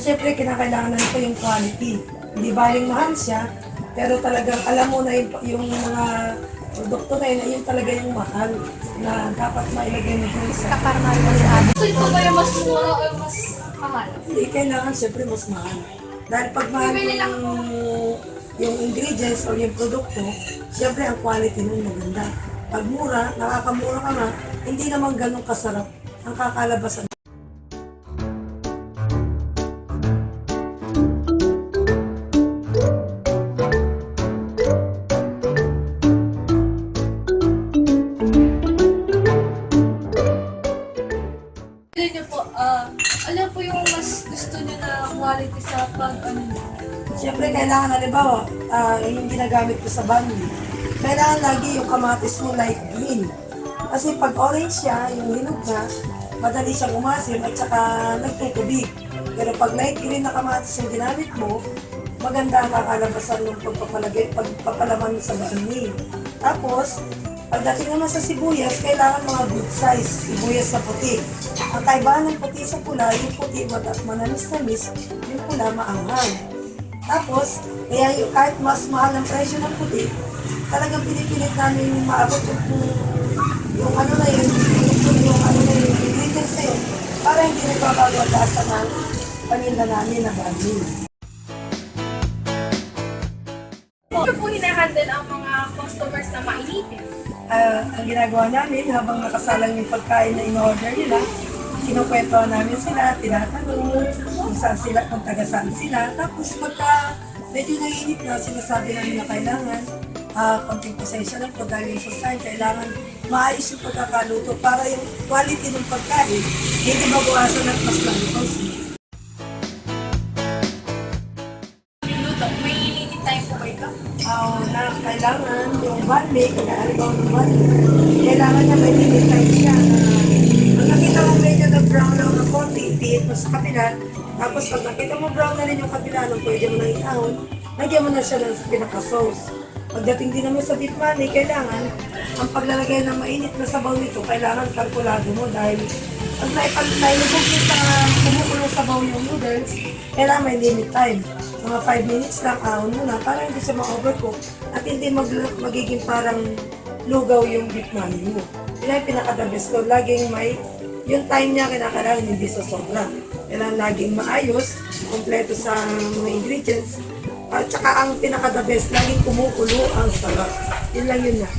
syempre, kinakailangan na ito yung quality. Hindi baling mahal siya, pero talagang alam mo na yung mga produkto na yun talaga yung mahal na dapat mailagay mo dun sa Kakarnal mo sa atin. So ito ba yung mas mura o mas mahal? hindi kailangan, syempre, mas mahal. Dahil pag mahal yung ingredients o yung produkto, syempre, ang quality nun maganda. Pag mura, nakakamura ka nga, hindi naman ganun kasarap ang kakalabasan. Niyo po, ano po yung mas gusto niyo na quality sa Siyempre, kailangan, halimbawa, yung ginagamit ko sa bandi, kailangan lagi yung kamatis mo light green. Kasi pag orange siya, yung hinog na, madali siyang umasim at saka nagtutubig. Pero pag light green na kamatis yung ginamit mo, maganda ang kakalabasan ng pagpapalaman sa bandi. Tapos, pagdating naman sa sibuyas, kailangan mga good size, sibuyas na puti. Ang kaibahan ng puti sa pula, yung puti manamis-namis, yung pula maanghang. Tapos, kaya kahit mas mahal ang presyo ng puti, talagang pinipilit namin maabot yung ano na yun, yung ingredients na yun, para hindi nagbabago ang lasa ng paninda namin na bali. Ano po hinahandle ang mga customers na mainitin? Ang ginagawa namin habang nakasalang yung pagkain na in-order nila, kinukwentuhan namin sila, tinatanong kung saan sila, kung taga saan sila. Tapos pagka medyo naiinip na, sinasabi namin na kailangan konting pasensya lang po dahil yung pagkain, kailangan maayos yung pagkakaluto para yung quality ng pagkain hindi mabuwasan at mas lalito. Luto, may init time po ba ito? Na kailangan yung barley, kaya alibaw ng barley, kailangan na may time siya na pag nakita mo medyo na brown lang na konti, itiit mo sa kapila. Tapos pag nakita mo brown na rin yung kapila, nung pwede mo na itahon, lagyan mo na siya ng pinaka-sauce. Pagdating din naman sa beef money, kailangan ang paglalagay ng mainit na sabaw nito, kailangan kalkulado mo dahil pag nailubog mo sa kumukulong sabaw yung noodles, kailangan may limit time. Mga 5 minutes lang, ahon muna para hindi siya ma-overcook at hindi magiging parang lugaw yung beef money mo. Yun ang pinaka-the best ko. Laging may, yung time niya kinakailangan hindi sa sobra. Kailangan laging maayos, kompleto sa mga ingredients. At saka ang pinaka-the best, laging kumukulo ang sarap. Yun lang yun na.